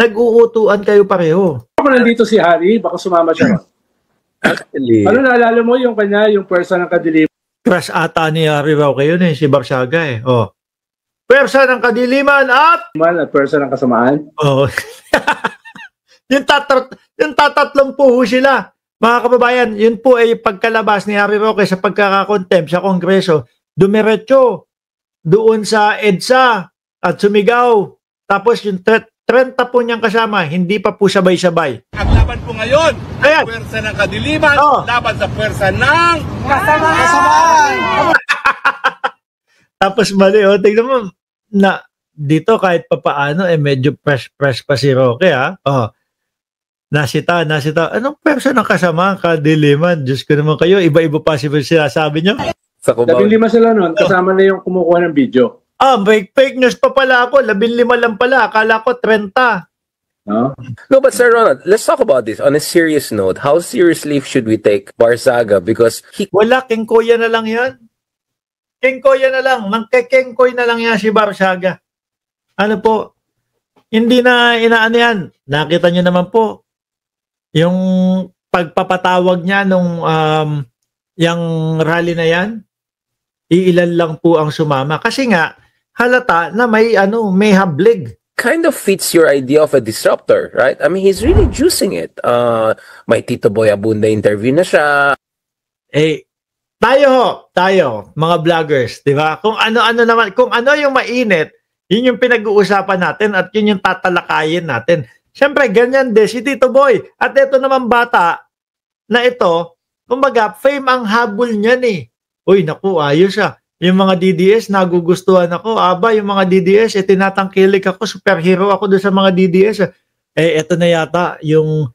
nag-uutuan kayo pareho. Ako nandito si Harry, baka sumama siya. Actually, Ano naalala mo yung kanya, yung pwersa ng kadiliman? Crush ata ni Harry Roque yun si Barsaga eh. Oh. Pwersa ng kadiliman at At pwersa ng kasamaan? oh. yung tatatlong po sila. Mga kababayan, yun po ay pagkalabas ni Harry Roque sa pagkakakontempt sa Kongreso, dumiretso doon sa EDSA at sumigaw. Tapos yung 30 po niyang kasama, hindi pa po sabay-sabay. Ang laban po ngayon, ayan, pwersa ng kadiliman, laban sa pwersa ng kasamaan! Tapos mali, tingnan mo, na dito kahit papaano, medyo fresh pa si Roque, ha? Nasita. Anong pwersa ng kasama, kadiliman? Diyos ko naman kayo, iba-iba pa sinasabi niyo. Sa Cubao. 15 sila nun, kasama na yung kumukuha ng video. Fake news pa pala ako. 15 lang pala. Akala ko 30. No? No, but Sir Ronald, let's talk about this on a serious note. How seriously should we take Barsaga? Because he... Wala, kengkoya na lang yan. Kengkoya na lang. Nangkekengkoy na lang yan si Barsaga. Ano po? Hindi na inaano yan. Nakita nyo naman po. Yung pagpapatawag niya nung yung rally na yan, iilan lang po ang sumama. Kasi nga, halata na may hablig. kind of fits your idea of a disruptor, right? I mean, he's really juicing it. May Tito Boy Abunda interview na siya. Tayo, mga vloggers, di ba? Kung ano-ano naman, kung ano yung mainit, yun yung pinag-uusapan natin at yun yung tatalakayin natin. Siyempre, ganyan din si Tito Boy. At ito naman bata na ito, kumbaga, fame ang habol niyan eh. Uy, naku, ayos ah. Yung mga DDS, nagugustuhan ako. Aba, yung mga DDS, tinatangkilik ako. Superhero ako doon sa mga DDS. Ito na yata yung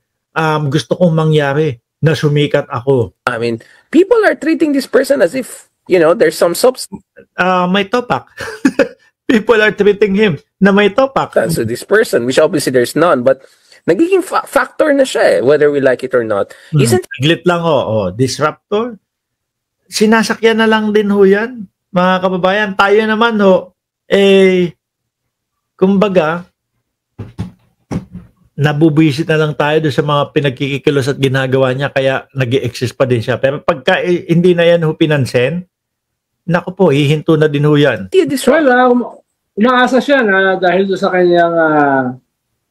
gusto kong mangyari na sumikat ako. I mean, people are treating this person as if, you know, there's some substance. May topak. People are treating him na may topak. So this person, which obviously there's none, but nagiging factor na siya eh, whether we like it or not. Isn't Glit lang disruptor. Sinasakyan na lang din ho yan, mga kababayan. Tayo naman kumbaga, nabubisit na lang tayo doon sa mga pinagkikikilos at ginagawa niya, kaya nag-i-exist pa din siya. Pero pagka hindi na yan pinansin, naku po, hihinto na din ho yan. Well, umaasa siya na dahil sa kanyang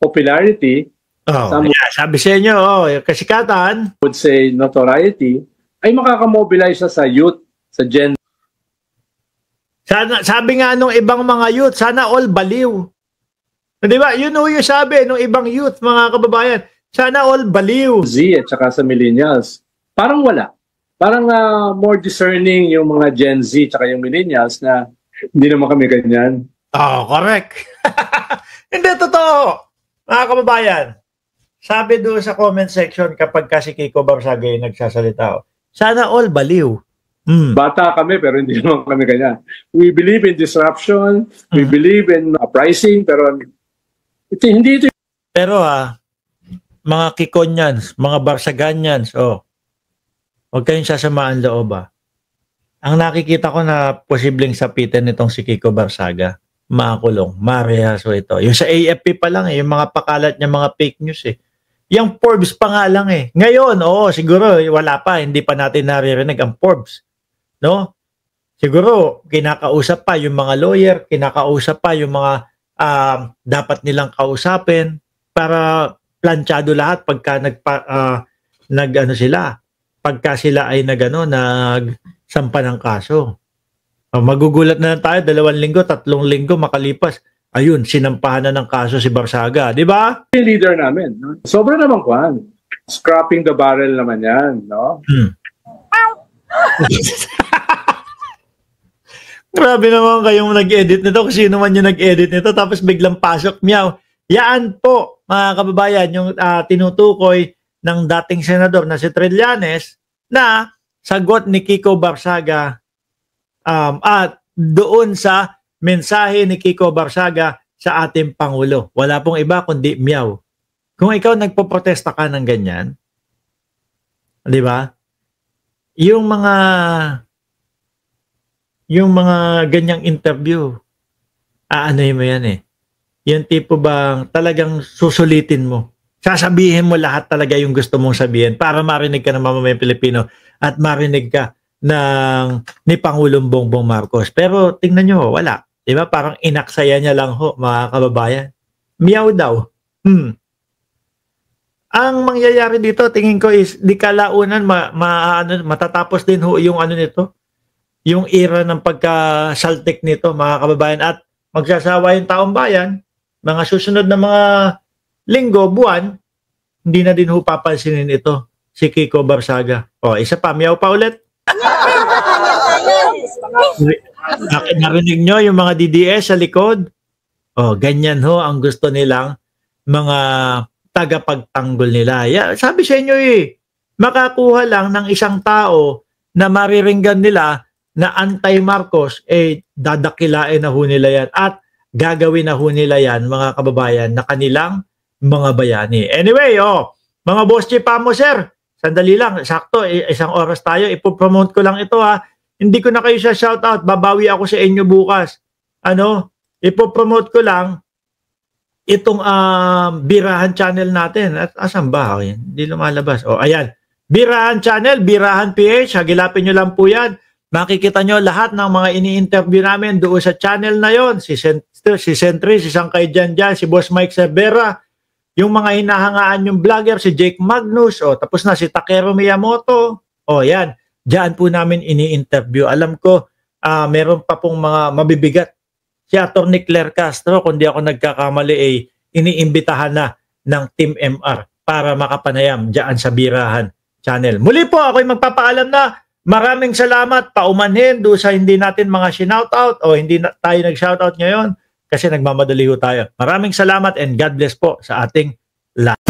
popularity, sabi sa inyo, kasikatan, would say notoriety, ay makakamobilize siya sa youth, sa Gen. Sabi nga nung ibang mga youth, sana all baliw. Di ba? Yun yung sabi nung ibang youth, mga kababayan, sana all baliw. Z at saka sa millennials. Parang wala. Parang more discerning yung mga Gen Z at saka yung millennials na hindi naman kami ganyan. Correct. Hindi, totoo. Mga kababayan, sabi doon sa comment section kapag kasi Kiko Barsaga yung nagsasalita, sana all baliw. Bata kami pero hindi naman kami ganyan. We believe in disruption, we believe in pricing, pero hindi ito. Pero mga Kikonyans, mga Barsaganyans, huwag kayong sasamaan loob. Ang nakikita ko na posibleng sapitin nitong si Kiko Barsaga, makulong, marehaso ito. Yung sa AFP pa lang yung mga pakalat niya, mga fake news Yung Forbes pa nga lang Ngayon, siguro wala pa, hindi pa natin naririnig ang Forbes. No? Siguro kinakausap pa yung mga lawyer, kinakausap pa yung mga dapat nilang kausapin para planchado lahat pagka pagka sila ay nagsampa ng kaso. Magugulat na lang tayo 2 linggo, 3 linggo makalipas. Ayun, sinampahan na ng kaso si Barsaga, di ba? Yung leader namin, no? Sobra naman kwan. Scrapping the barrel naman yan, no? Grabe naman kayong nag-edit nito, kung sino man yung nag-edit nito, tapos biglang pasok, meow. Yan po, mga kababayan, yung tinutukoy ng dating senador na si Trillanes na sagot ni Kiko Barsaga at doon sa mensahe ni Kiko Barsaga sa ating Pangulo. Wala pong iba kundi meow. Kung ikaw nagpoprotesta ka ng ganyan, di ba? Yung mga ganyang interview, aanoy mo yan Yung tipo bang talagang susulitin mo. Sasabihin mo lahat talaga yung gusto mong sabihin para marinig ka ng mamamayang Pilipino at marinig ka ni Pangulong Bongbong Marcos. Pero tingnan nyo, wala. Diba? Parang inaksaya niya lang ho, mga kababayan. Miyaw daw. Ang mangyayari dito, tingin ko is, di kalaunan, matatapos din ho yung ano nito, yung era ng pagkasaltik nito, mga kababayan. At magsasawa yung taong bayan, mga susunod na mga linggo, buwan, hindi na din ho papansinin ito, si Kiko Barsaga. O, isa pa, miyaw pa ulit. Narinig nyo yung mga DDS sa likod? O, ganyan ho ang gusto nilang mga tagapagtanggol nila. Sabi sa inyo makakuha lang ng isang tao na mariringgan nila na anti-Marcos, dadakilain na ho nila yan at gagawin na ho nila yan, mga kababayan, na kanilang mga bayani. Anyway, mga boss chipamo, sir, sandali lang, sakto, isang oras tayo, ipopromote ko lang ito ha. Hindi ko na kayo sa shoutout, babawi ako sa inyo bukas. Ipopromote ko lang itong Birahan channel natin. At asan ba? Hindi lumalabas. Ayan. Birahan channel, Birahan PH, hagilapin nyo lang po yan. Makikita nyo lahat ng mga ini-interview namin doon sa channel na yon. Si Sentry, si Sangkay Janjan, si Boss Mike Cervera, yung mga hinahangaan yung vlogger, si Jake Magnus, tapos na si Takeru Miyamoto. Yan. Diyan po namin ini-interview. Alam ko, meron pa pong mga mabibigat. Si Atty. Claire Castro, kung di ako nagkakamali, iniimbitahan na ng Team MR para makapanayam diyan sa Birahan channel. Muli po, ako'y magpapaalam na. Maraming salamat. Paumanhin doon sa hindi natin mga sinoutout o hindi tayo nag-shoutout ngayon kasi nagmamadali ho tayo. Maraming salamat and God bless po sa ating lahat.